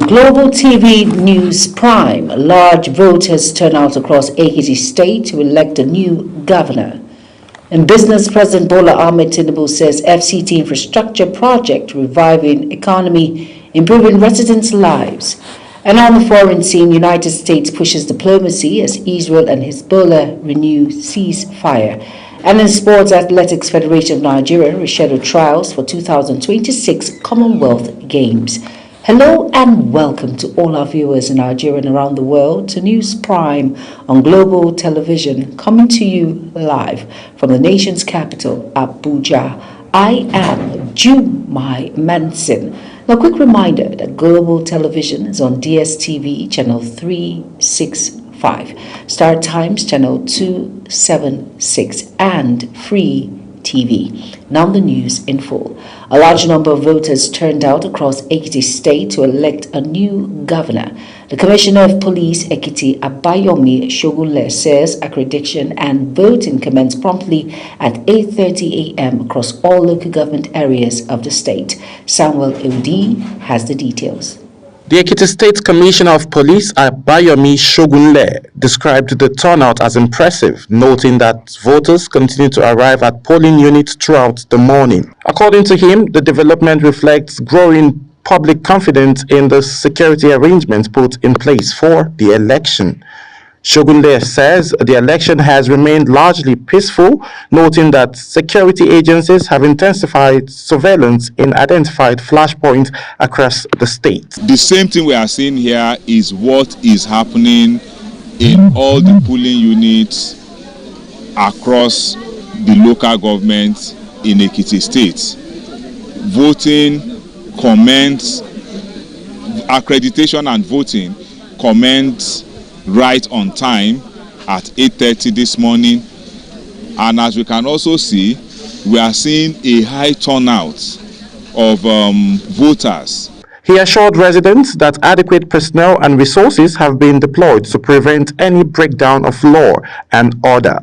Global TV News Prime. Large voters turn out across Ekiti State to elect a new governor. In business, President Bola Ahmed Tinubu says FCT infrastructure project reviving economy, improving residents' lives. And on the foreign scene, United States pushes diplomacy as Israel and Hezbollah renew ceasefire. And in sports, Athletics Federation of Nigeria rescheduled trials for 2026 Commonwealth Games. Hello and welcome to all our viewers in Nigeria and around the world to News Prime on Global Television, coming to you live from the nation's capital, Abuja. I am Jumai Manson. Now, a quick reminder that Global Television is on DSTV channel 365, Star Times channel 276, and Free TV. Now the news in full. A large number of voters turned out across Ekiti State to elect a new governor. The Commissioner of Police, Ekiti, Abayomi Shogunle, says accreditation and voting commenced promptly at 8:30 a.m. across all local government areas of the state. Samuel Udi has the details. The Ekiti State Commissioner of Police, Abayomi Shogunle, described the turnout as impressive, noting that voters continue to arrive at polling units throughout the morning. According to him, the development reflects growing public confidence in the security arrangements put in place for the election. Shogunle says the election has remained largely peaceful, noting that security agencies have intensified surveillance in identified flashpoints across the state. The same thing we are seeing here is what is happening in all the polling units across the local government in Ekiti State. Voting commenced, accreditation and voting commenced right on time at 8:30 this morning, and as we can also see, we are seeing a high turnout of voters. He assured residents that adequate personnel and resources have been deployed to prevent any breakdown of law and order.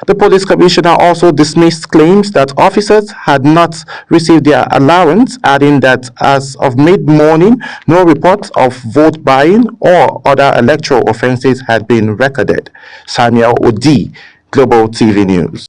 The police commissioner also dismissed claims that officers had not received their allowance, adding that as of mid-morning, no report of vote buying or other electoral offences had been recorded. Samuel Odi, Global TV News.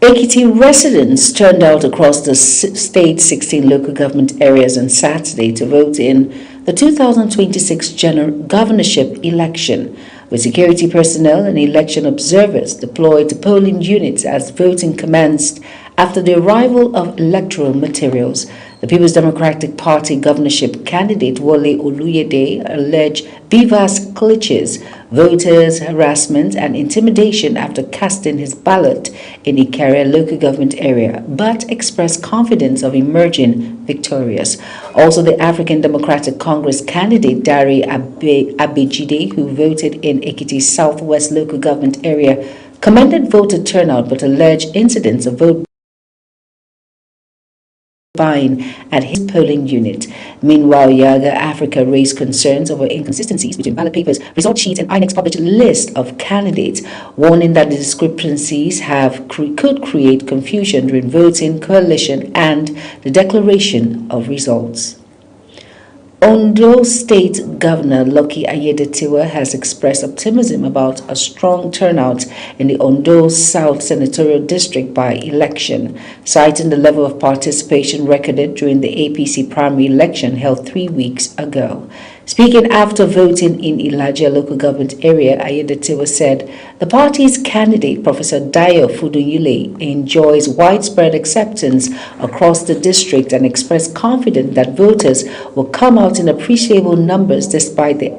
Ekiti residents turned out across the state's 16 local government areas on Saturday to vote in the 2026 general governorship election, with security personnel and election observers deployed to polling units as voting commenced after the arrival of electoral materials. The People's Democratic Party governorship candidate Wole Oluyede alleged Vivas glitches, voters' harassment and intimidation after casting his ballot in Ikaria local government area, but expressed confidence of emerging victorious. Also, the African Democratic Congress candidate Dari Abejide, who voted in Ekiti's southwest local government area, commended voter turnout but alleged incidents of vote buying at his polling unit. Meanwhile, Yaga Africa raised concerns over inconsistencies between ballot papers, result sheets, and INEC's published list of candidates, warning that the discrepancies could create confusion during voting, coalition, and the declaration of results. Ondo State Governor Lucky Aiyedatiwa has expressed optimism about a strong turnout in the Ondo South Senatorial District by election, citing the level of participation recorded during the APC primary election held 3 weeks ago. Speaking after voting in Ilaja local government area, Aiyedatiwa said the party's candidate, Professor Dayo Fuduyile, enjoys widespread acceptance across the district and expressed confidence that voters will come out in appreciable numbers despite the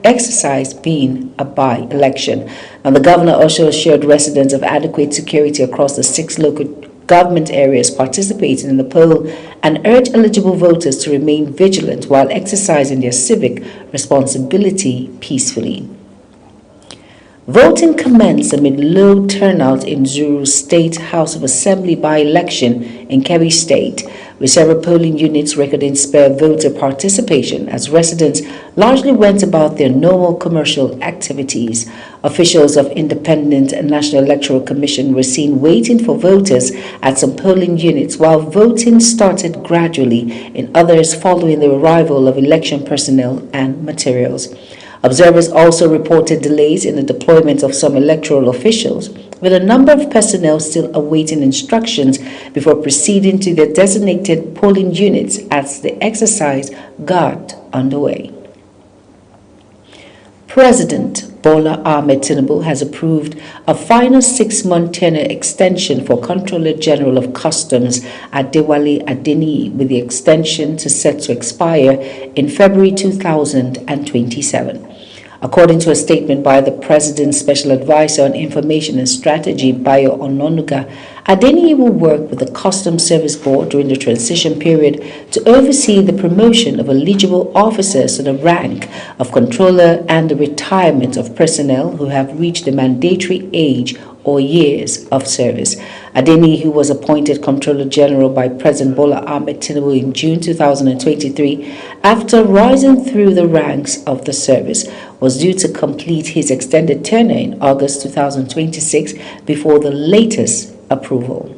exercise being a by-election. And the governor also assured residents of adequate security across the 6 local government areas participating in the poll and urged eligible voters to remain vigilant while exercising their civic responsibility peacefully. Voting commenced amid low turnout in Zuru State House of Assembly by-election in Kebbi State. with several polling units recording spare voter participation as residents largely went about their normal commercial activities. Officials of Independent and National Electoral Commission were seen waiting for voters at some polling units while voting started gradually in others following the arrival of election personnel and materials. Observers also reported delays in the deployment of some electoral officials, with a number of personnel still awaiting instructions before proceeding to their designated polling units as the exercise got underway. President Bola Ahmed Tinubu has approved a final 6-month tenure extension for Comptroller General of Customs Adewale Adeniyi, with the extension set to expire in February 2027. According to a statement by the President's Special Advisor on Information and Strategy, Bayo Ononuga, Adeniyi will work with the Customs Service Board during the transition period to oversee the promotion of eligible officers to the rank of controller and the retirement of personnel who have reached the mandatory age or years of service. Adeniyi, who was appointed Comptroller General by President Bola Ahmed Tinubu in June 2023, after rising through the ranks of the service, was due to complete his extended tenure in August 2026 before the latest approval.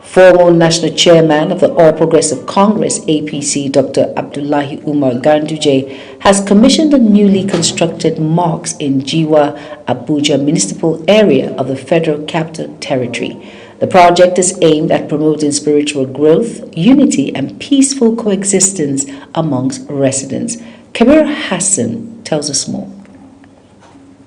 Former National Chairman of the All Progressive Congress APC, Dr. Abdullahi Umar Ganduje, has commissioned a newly constructed mosque in Jiwa, Abuja municipal area of the Federal Capital Territory. The project is aimed at promoting spiritual growth, unity, and peaceful coexistence amongst residents. Kabir Hassan tells us more.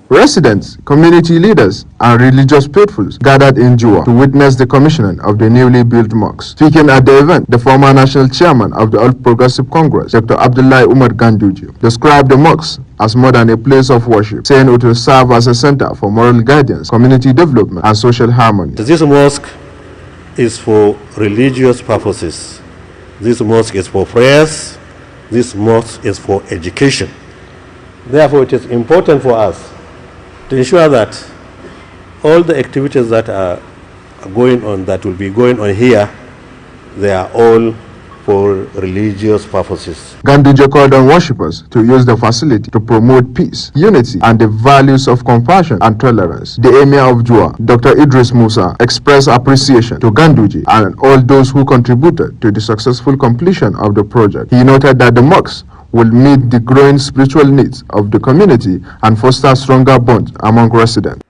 Residents, community leaders, and religious faithfuls gathered in Jua to witness the commissioning of the newly built mosque. Speaking at the event, the former national chairman of the All Progressive Congress, Dr. Abdullahi Umar Ganduje, described the mosque as more than a place of worship, saying it will serve as a center for moral guidance, community development, and social harmony. This mosque is for religious purposes. This mosque is for prayers. This mosque is for education. Therefore, it is important for us to ensure that all the activities that are going on, that will be going on here, they are all for religious purposes. Ganduje called on worshippers to use the facility to promote peace, unity, and the values of compassion and tolerance. The Emir of Jua, Dr. Idris Musa, expressed appreciation to Ganduje and all those who contributed to the successful completion of the project. He noted that the mosque will meet the growing spiritual needs of the community and foster stronger bonds among residents.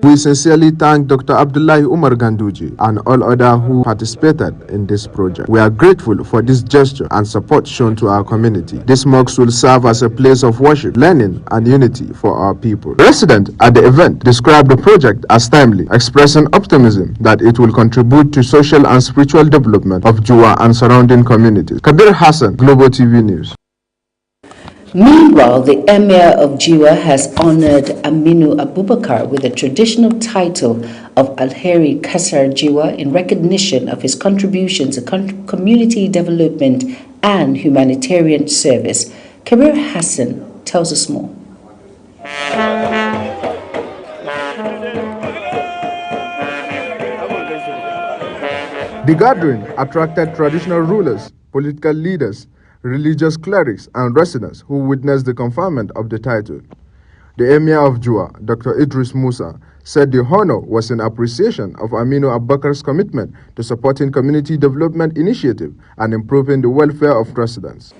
We sincerely thank Dr. Abdullahi Umar Ganduje and all others who participated in this project. We are grateful for this gesture and support shown to our community. This mosque will serve as a place of worship, learning, and unity for our people. Residents at the event described the project as timely, expressing optimism that it will contribute to social and spiritual development of Jua and surrounding communities. Kabir Hassan, Global TV News. Meanwhile, the Emir of Jiwa has honored Aminu Abubakar with the traditional title of Alheri Kasar Jiwa in recognition of his contribution to community development and humanitarian service. Kabir Hassan tells us more. The gathering attracted traditional rulers, political leaders, religious clerics, and residents who witnessed the conferment of the title. The Emir of Jua, Dr. Idris Musa, said the honor was in appreciation of Aminu Abubakar's commitment to supporting community development initiative and improving the welfare of residents.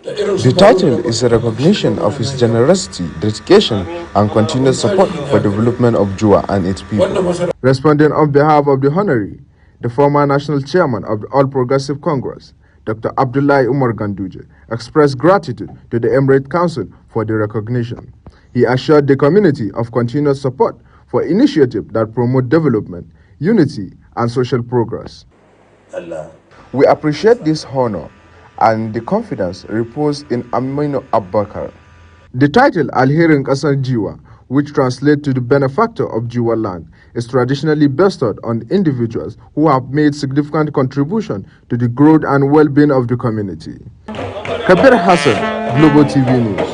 The title is a recognition of his generosity, dedication, and continued support for the development of Jua and its people. Responding on behalf of the honoree, the former national chairman of the All Progressive Congress, Dr. Abdullahi Umar Ganduje, expressed gratitude to the Emirate Council for the recognition. He assured the community of continued support for initiatives that promote development, unity, and social progress. We appreciate this honor and the confidence reposed in Aminu Abubakar. The title Alherin Kasar Jiwa, which translates to the benefactor of Jiwa land, is traditionally bestowed on individuals who have made significant contribution to the growth and well-being of the community. Kabir Hassan, Global TV News.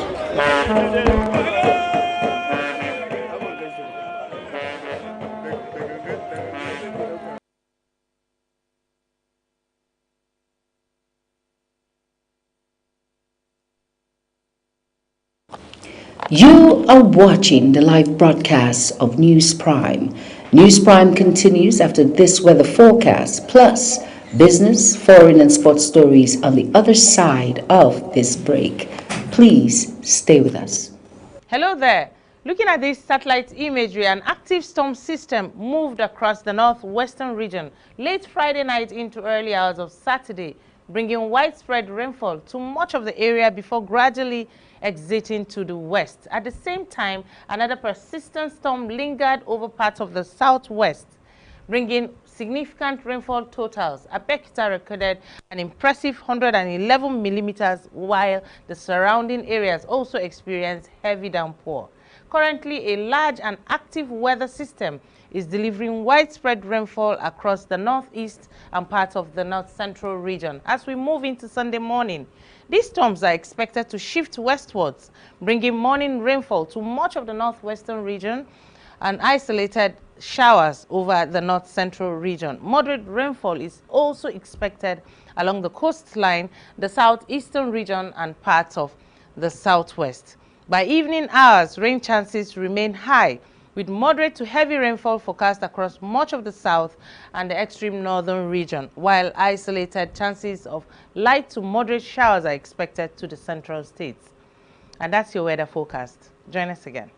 You are watching the live broadcast of News Prime. News Prime continues after this weather forecast, plus business, foreign, and sports stories on the other side of this break. Please stay with us. Hello there. Looking at this satellite imagery, an active storm system moved across the northwestern region late Friday night into early hours of Saturday, bringing widespread rainfall to much of the area before gradually exiting to the west. At the same time, another persistent storm lingered over parts of the southwest, bringing significant rainfall totals. Abeokuta recorded an impressive 111 millimeters, while the surrounding areas also experienced heavy downpour. Currently, a large and active weather system is delivering widespread rainfall across the northeast and parts of the north-central region. As we move into Sunday morning, these storms are expected to shift westwards, bringing morning rainfall to much of the northwestern region and isolated showers over the north-central region. Moderate rainfall is also expected along the coastline, the southeastern region, and parts of the southwest. By evening hours, rain chances remain high, with moderate to heavy rainfall forecast across much of the south and the extreme northern region, while isolated chances of light to moderate showers are expected to the central states. And that's your weather forecast. Join us again.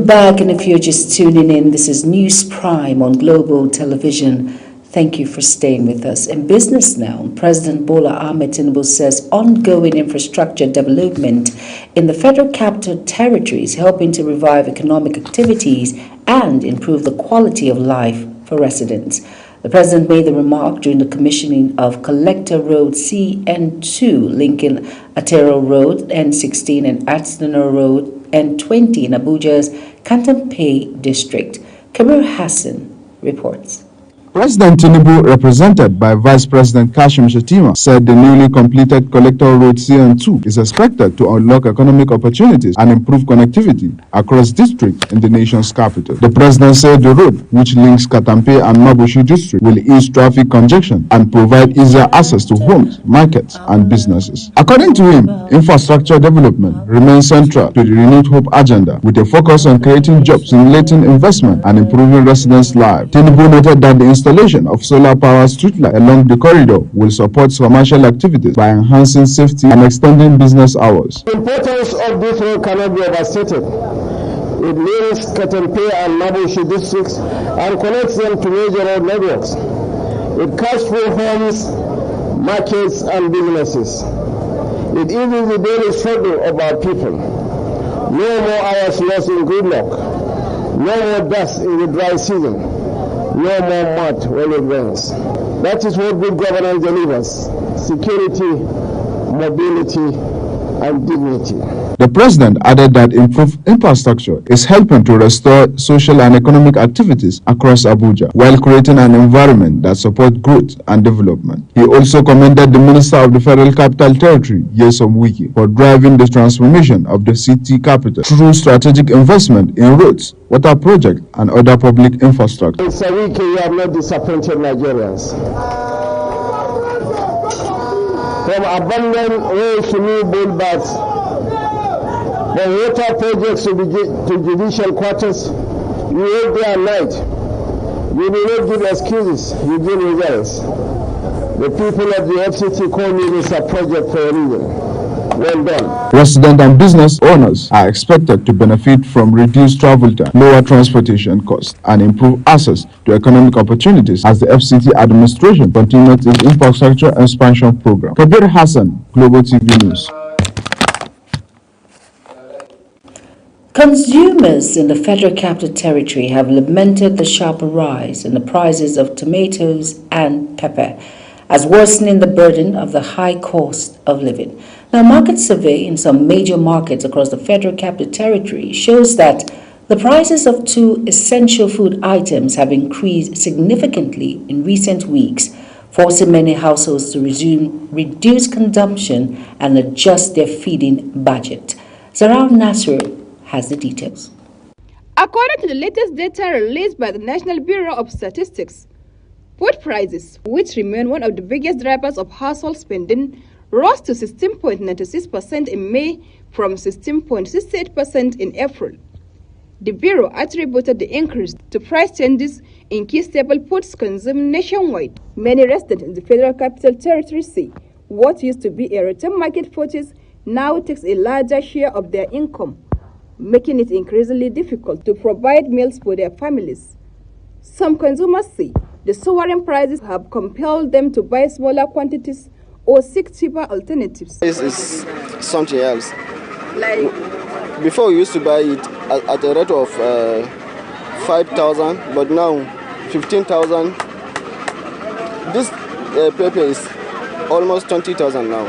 Back, and if you're just tuning in, this is News Prime on Global Television. Thank you for staying with us. In business now, President Bola Ahmed Tinubu says ongoing infrastructure development in the Federal Capital Territory is helping to revive economic activities and improve the quality of life for residents. The president made the remark during the commissioning of Collector Road CN2 linking Atero Road N16 and Atsinor Road N20 in Abuja's Kantampe district. Kabir Hassan reports. President Tinubu, represented by Vice President Kashim Shettima, said the newly completed Collector Road CN2 is expected to unlock economic opportunities and improve connectivity across districts in the nation's capital. The president said the road, which links Katampe and Mabushi district, will ease traffic congestion and provide easier access to homes, markets, and businesses. According to him, infrastructure development remains central to the Renewed Hope agenda, with a focus on creating jobs, stimulating investment, and improving residents' lives. Tinubu noted that the installation of solar power streetlights along the corridor will support commercial activities by enhancing safety and extending business hours. The importance of this road cannot be overstated. It links Katampe and Mabushi districts and connects them to major road networks. It cuts through homes, markets, and businesses. It eases the daily struggle of our people. No more hours lost in gridlock. No more dust in the dry season. No more mud when it rains. That is what good governance delivers: security, mobility, and dignity. The president added that improved infrastructure is helping to restore social and economic activities across Abuja, while creating an environment that supports growth and development. He also commended the Minister of the Federal Capital Territory, Nyesom Wike, for driving the transformation of the city capital through strategic investment in roads, water projects, and other public infrastructure. Mr. Wike, you have not disappointed Nigerians. From abandoned roads to new boulevards, from water projects to judicial quarters, you work day and night. You do not give excuses, you give results. The people of the FCT call me Mr. Project for a reason. Well done. Residents and business owners are expected to benefit from reduced travel time, lower transportation costs, and improved access to economic opportunities as the FCT administration continues its infrastructure expansion program. Kabir Hassan, Global TV News. Consumers in the Federal Capital Territory have lamented the sharp rise in the prices of tomatoes and pepper, as worsening the burden of the high cost of living. Now, market survey in some major markets across the Federal Capital Territory shows that the prices of two essential food items have increased significantly in recent weeks, forcing many households to reduce consumption and adjust their feeding budget. Zarau Nasser has the details. According to the latest data released by the National Bureau of Statistics, food prices, which remain one of the biggest drivers of household spending, rose to 16.96% in May from 16.68% in April. The Bureau attributed the increase to price changes in key staple foods consumed nationwide. Many residents in the Federal Capital Territory say what used to be a retail market purchase now takes a larger share of their income, making it increasingly difficult to provide meals for their families. Some consumers say the soaring prices have compelled them to buy smaller quantities or seek cheaper alternatives. This is something else. Like before we used to buy it at a rate of 5,000, but now 15,000. This pepper is almost 20,000 now.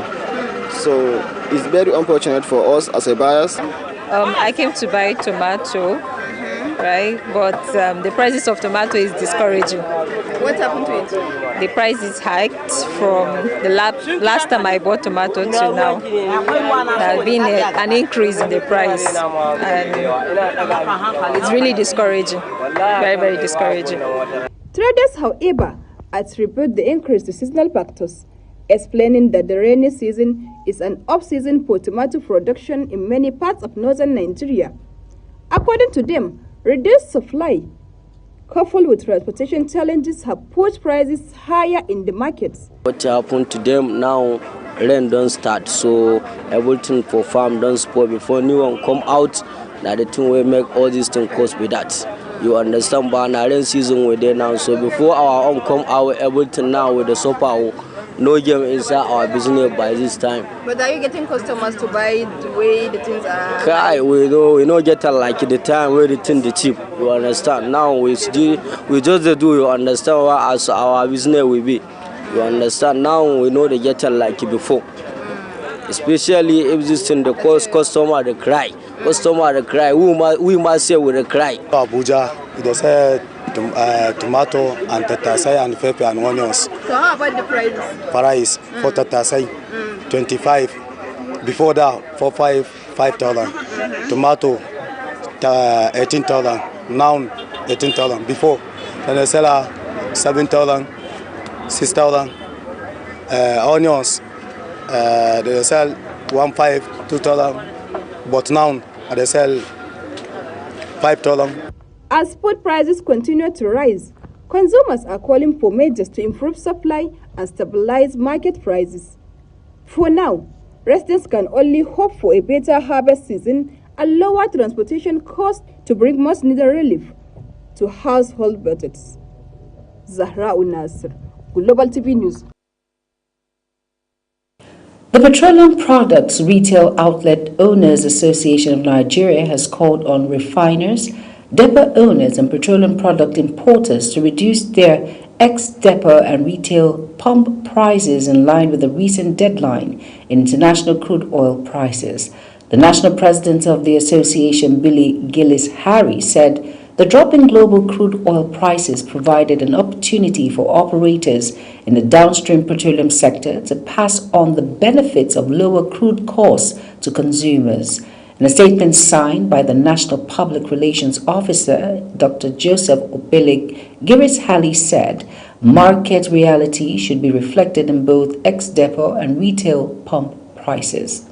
So it's very unfortunate for us as a buyers. I came to buy tomato, right? But the prices of tomato is discouraging. what happened to it? The price is hiked from the last time I bought tomato to now. There has been an increase in the price, and it's really discouraging, very, very discouraging. Traders, however, attribute the increase to seasonal factors, explaining that the rainy season is an off-season for tomato production in many parts of northern Nigeria. According to them, reduced supply, coupled with transportation challenges, have pushed prices higher in the markets. What happened to them now, rain don't start, so everything for farm don't spoil before new one come out. Now the thing will make all these things cost with that. You understand, but now rain season we're there now, so before our own come out, everything now with the sofa, no game inside our business by this time. But are you getting customers to buy the way the things are? We don't get like the time where the thing the cheap. You understand? Now we just do. You understand what as our business will be. You understand? Now we know they get like before. Especially if this thing the customer they cry. Customer they cry. We must say we they cry. Abuja, they say tomato and tatasai and pepper and onions. So how about the prices? Price for tatasai 25. Before that, 5,000. Tomato 18,000. Now 18,000. Before, then they sell 7,000, 6,000. Onions they sell 1,500, 2,000. But now they sell 5,000. As food prices continue to rise, consumers are calling for measures to improve supply and stabilize market prices. For now, residents can only hope for a better harvest season and lower transportation costs to bring much needed relief to household budgets. Zahra Nasser, Global TV News. The Petroleum Products Retail Outlet Owners Association of Nigeria has called on refiners, depot owners and petroleum product importers to reduce their ex-depot and retail pump prices in line with the recent deadline in international crude oil prices. The national president of the association, Billy Gillis-Harry, said the drop in global crude oil prices provided an opportunity for operators in the downstream petroleum sector to pass on the benefits of lower crude costs to consumers. In a statement signed by the National Public Relations Officer, Dr. Joseph Opelig, Gillis-Harry said market reality should be reflected in both ex-depot and retail pump prices.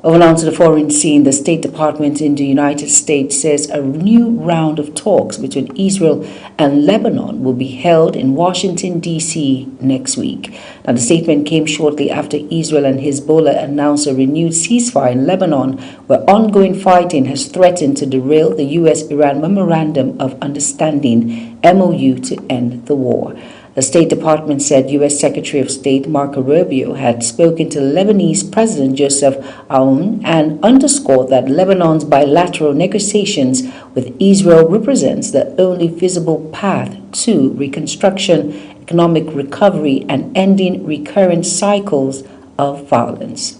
Over now to the foreign scene, the State Department in the United States says a new round of talks between Israel and Lebanon will be held in Washington, D.C. next week. Now, the statement came shortly after Israel and Hezbollah announced a renewed ceasefire in Lebanon, where ongoing fighting has threatened to derail the U.S.-Iran Memorandum of Understanding, MOU, to end the war. The State Department said U.S. Secretary of State Marco Rubio had spoken to Lebanese President Joseph Aoun and underscored that Lebanon's bilateral negotiations with Israel represents the only feasible path to reconstruction, economic recovery, and ending recurrent cycles of violence.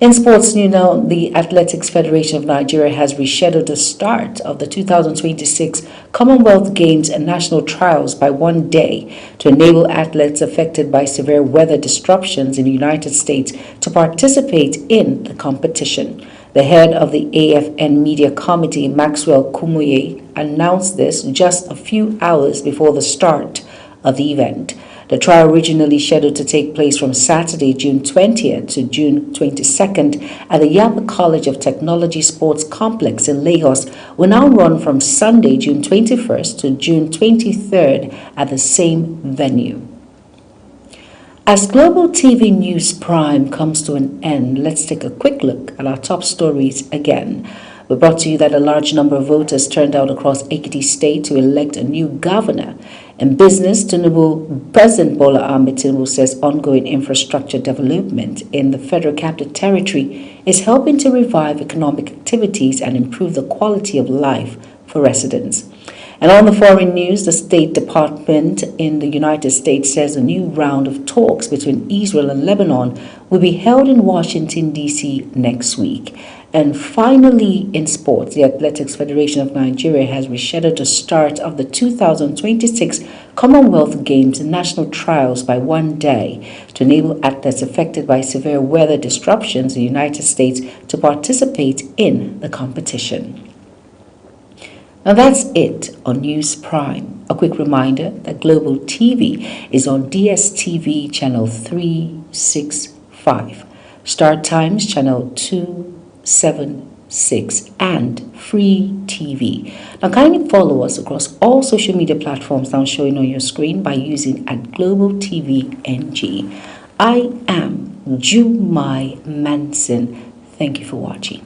In sports news now, the Athletics Federation of Nigeria has rescheduled the start of the 2026 Commonwealth Games and National Trials by 1 day to enable athletes affected by severe weather disruptions in the United States to participate in the competition. The head of the AFN Media Committee, Maxwell Kumuye, announced this just a few hours before the start of the event. The trial, originally scheduled to take place from Saturday, June 20th to June 22nd at the Yaba College of Technology Sports Complex in Lagos, will now run from Sunday, June 21st to June 23rd at the same venue. As Global TV News Prime comes to an end, let's take a quick look at our top stories again. We brought to you that a large number of voters turned out across Ekiti State to elect a new governor. In business, President Bola Ahmed Tinubu says ongoing infrastructure development in the Federal Capital Territory is helping to revive economic activities and improve the quality of life for residents. And on the foreign news, the State Department in the United States says a new round of talks between Israel and Lebanon will be held in Washington, D.C. next week. And finally, in sports, the Athletics Federation of Nigeria has rescheduled the start of the 2026 Commonwealth Games and National Trials by 1 day to enable athletes affected by severe weather disruptions in the United States to participate in the competition. Now that's it on News Prime. A quick reminder that Global TV is on DSTV channel 365, Start Times channel 276, and Free TV. Now kindly follow us across all social media platforms now showing on your screen by using @GlobalTVNG. I am Jumai Manson. Thank you for watching.